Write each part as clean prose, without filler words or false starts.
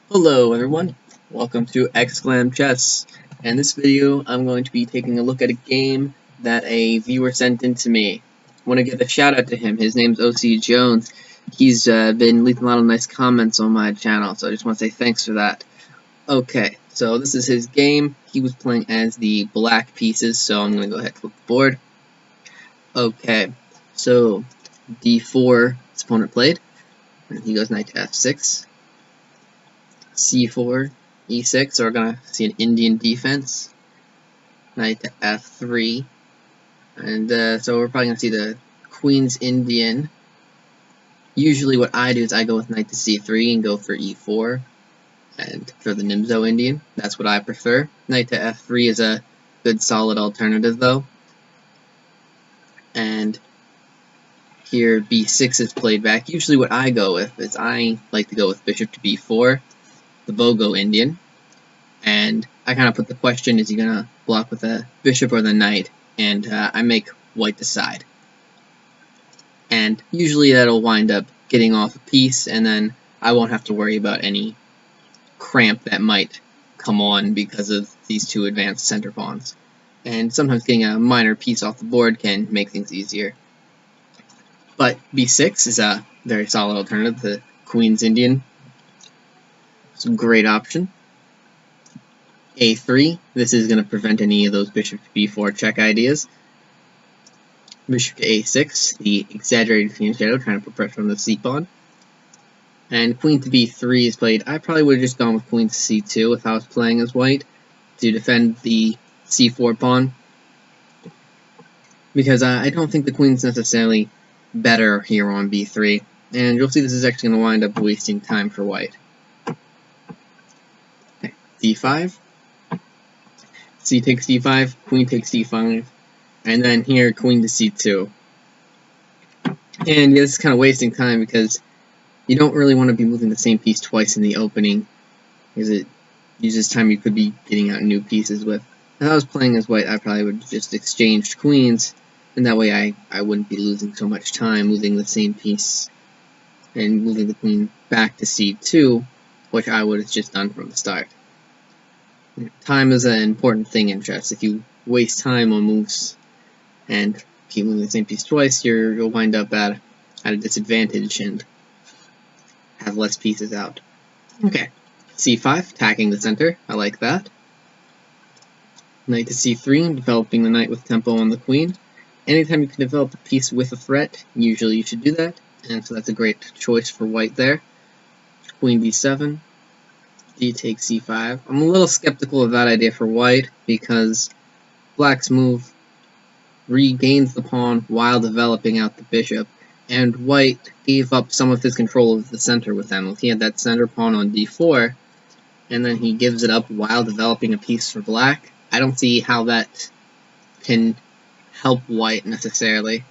Hello everyone, welcome to Exclam Chess. In this video, I'm going to be taking a look at a game that a viewer sent in to me. I want to give a shout out to him. His name's OC Jones. He's been leaving a lot of nice comments on my channel, so I just want to say thanks for that. Okay, so this is his game. He was playing as the black pieces, so I'm going to go ahead and flip the board. Okay, so d4, his opponent played, and he goes knight to f6. c4, e6, so we're going to see an Indian defense. Knight to f3. And so we're probably going to see the Queen's Indian. Usually what I do is I go with knight to c3 and go for e4. And for the Nimzo Indian, that's what I prefer. Knight to f3 is a good solid alternative though. And here b6 is played back. Usually what I go with is I like to go with bishop to b4. The Bogo Indian, and I kind of put the question, is he going to block with a bishop or the knight, and I make white decide. And usually that'll wind up getting off a piece, and then I won't have to worry about any cramp that might come on because of these two advanced center pawns. And sometimes getting a minor piece off the board can make things easier. But b6 is a very solid alternative, the Queen's Indian. It's a great option. a3, this is going to prevent any of those bishop to b4 check ideas. Bishop to a6, the exaggerated queen shadow, trying to put pressure on the c-pawn. And queen to b3 is played. I probably would have just gone with queen to c2 if I was playing as white to defend the c4 pawn. Because I don't think the queen's necessarily better here on b3. And you'll see this is actually going to wind up wasting time for white. d5, c takes d5, queen takes d5, and then here queen to c2. And yeah, this is kind of wasting time because you don't really want to be moving the same piece twice in the opening, because it uses time you could be getting out new pieces with. If I was playing as white, I probably would have just exchanged queens, and that way I wouldn't be losing so much time moving the same piece and moving the queen back to c2, which I would have just done from the start. Time is an important thing in chess. If you waste time on moves and keep moving the same piece twice, you'll wind up at a disadvantage and have less pieces out. Okay, c5, attacking the center. I like that. Knight to c3, developing the knight with tempo on the queen. Anytime you can develop a piece with a threat, usually you should do that, and so that's a great choice for white there. Queen d7. D takes c5. I'm a little skeptical of that idea for white because black's move regains the pawn while developing out the bishop, and white gave up some of his control of the center with them. He had that center pawn on d4, and then he gives it up while developing a piece for black. I don't see how that can help white necessarily.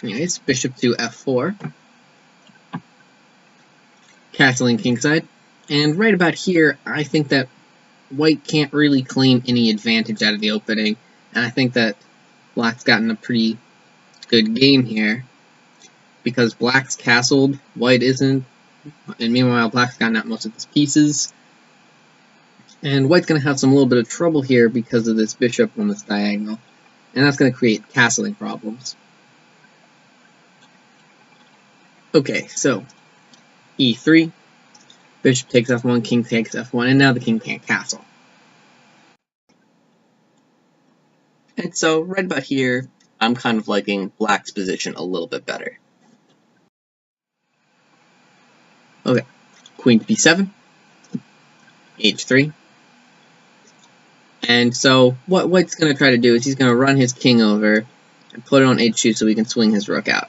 Anyways, bishop to f4. Castling kingside, and right about here, I think that white can't really claim any advantage out of the opening, and I think that black's gotten a pretty good game here, because black's castled, white isn't, and meanwhile black's gotten out most of his pieces, and white's going to have some little bit of trouble here because of this bishop on this diagonal, and that's going to create castling problems. Okay, so e3, bishop takes f1, king takes f1, and now the king can't castle. And so, right about here, I'm kind of liking black's position a little bit better. Okay, queen to b7, h3. And so, what white's going to try to do is he's going to run his king over and put it on h2 so he can swing his rook out.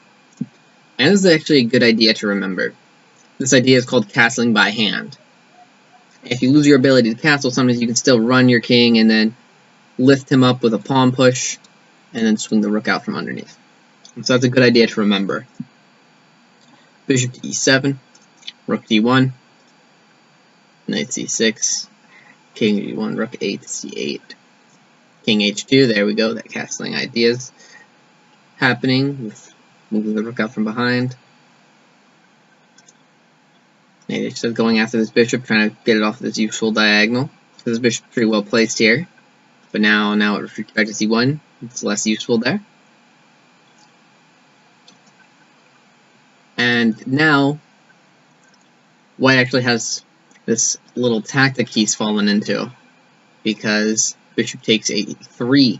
And this is actually a good idea to remember. This idea is called castling by hand. If you lose your ability to castle, sometimes you can still run your king and then lift him up with a pawn push and then swing the rook out from underneath. And so that's a good idea to remember. Bishop to e7, rook d1, knight c6, king d1, rook 8 to c8, king h2, there we go, that castling ideas happening with moving the rook out from behind. Knight h6 going after this bishop, trying to get it off this useful diagonal. So this bishop's pretty well placed here. But now it retreats back to c1. It's less useful there. And now, white actually has this little tactic he's fallen into, because bishop takes a3.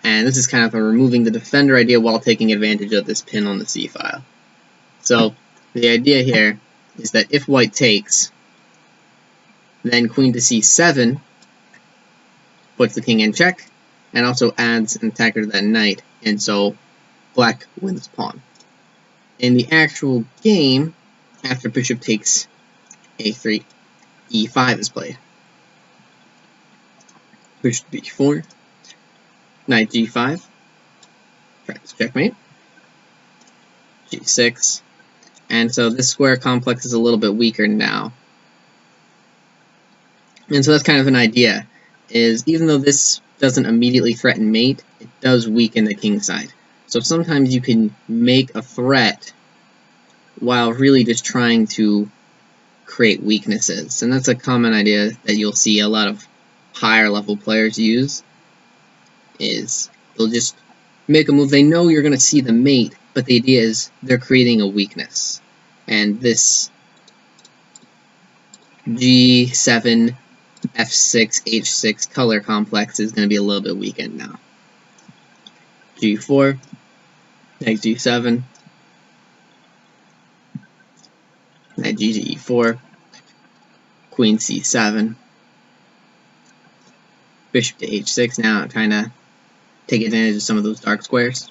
And this is kind of a removing the defender idea while taking advantage of this pin on the c file. So the idea here is that if white takes, then queen to c7 puts the king in check, and also adds an attacker to that knight, and so black wins pawn. In the actual game, after bishop takes a3, e5 is played. Bishop b4, knight g5, practice checkmate, g6, and so this square complex is a little bit weaker now. And so that's kind of an idea, is even though this doesn't immediately threaten mate, it does weaken the king side. So sometimes you can make a threat while really just trying to create weaknesses. And that's a common idea that you'll see a lot of higher level players use, is they'll just make a move. They know you're going to see the mate, but the idea is they're creating a weakness. And this G7, F6, H6 color complex is going to be a little bit weakened now. G4, knight G7, knight G to E4, queen C7, bishop to H6. Now trying to take advantage of some of those dark squares.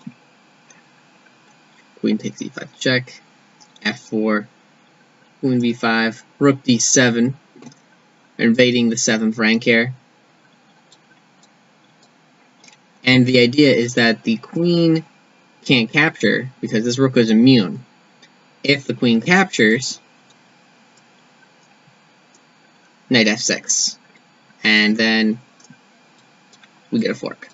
Queen takes E5 check, F4, queen B5, rook D7, invading the 7th rank here. And the idea is that the queen can't capture because this rook is immune. If the queen captures, knight F6, and then we get a fork.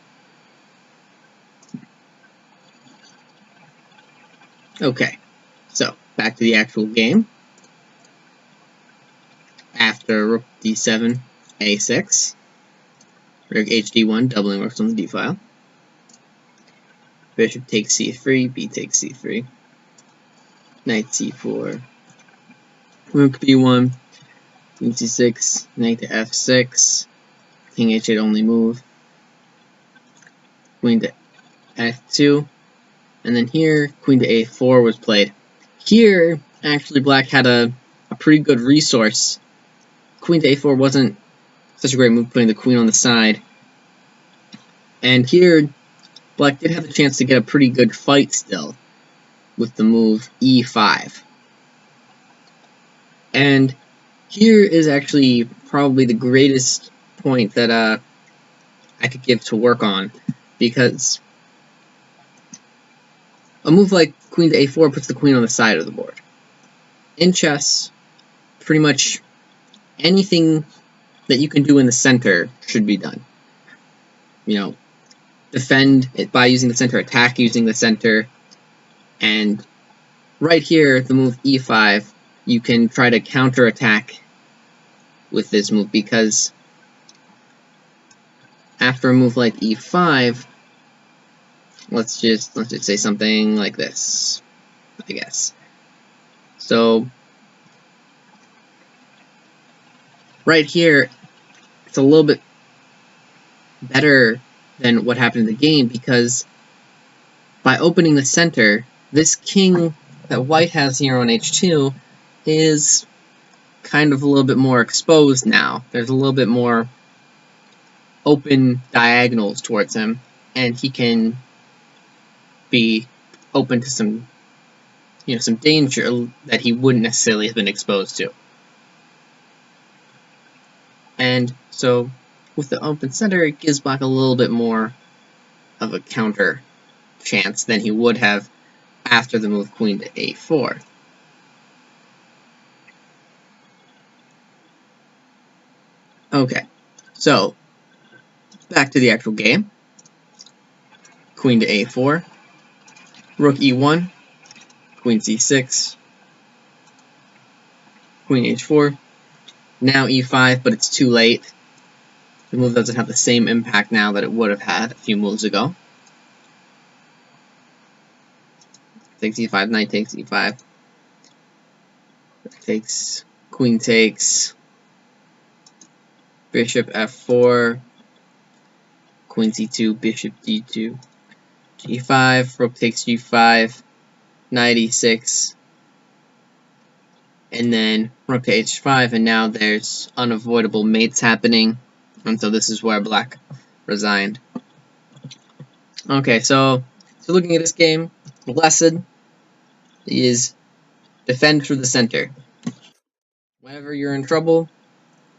Okay, so back to the actual game. After rook d7, a6, rook hd1, doubling rooks on the d-file. Bishop takes c3, b takes c3, knight c4, rook b1, queen c6, knight to f6, king h8 only move, queen to f2, and then here queen to a4 was played. Here, actually, black had a pretty good resource. Queen to a4 wasn't such a great move, putting the queen on the side. And here, black did have a chance to get a pretty good fight still with the move e5. And here is actually probably the greatest point that I could give to work on, because a move like queen to a4 puts the queen on the side of the board. In chess, pretty much anything that you can do in the center should be done. You know, defend it by using the center, attack using the center, and right here, the move e5, you can try to counterattack with this move, because after a move like e5, let's just say something like this, I guess. So right here, it's a little bit better than what happened in the game, because by opening the center, this king that white has here on h2 is kind of a little bit more exposed now. There's a little bit more open diagonals towards him, and he can be open to some, some danger that he wouldn't necessarily have been exposed to. And so with the open center, it gives black a little bit more of a counter chance than he would have after the move queen to a4. Okay, so back to the actual game. Queen to a4, rook e1, queen c6, queen h4. Now e5, but it's too late. The move doesn't have the same impact now that it would have had a few moves ago. Takes e5, knight takes e5. Takes, queen takes, bishop f4, queen c2, bishop d2, g5, rook takes g5, knight e6, and then rook to h5, and now there's unavoidable mates happening, and so this is where black resigned. Okay, so looking at this game, the lesson is defend through the center. Whenever you're in trouble,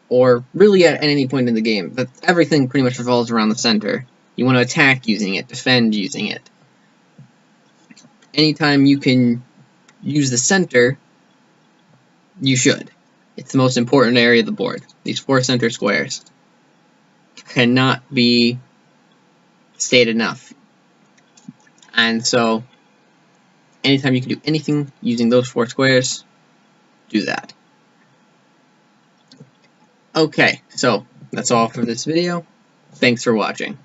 or really at any point in the game, but everything pretty much revolves around the center. You want to attack using it, defend using it. Anytime you can use the center, you should. It's the most important area of the board. These 4 center squares cannot be stated enough. And so, anytime you can do anything using those 4 squares, do that. Okay, so that's all for this video. Thanks for watching.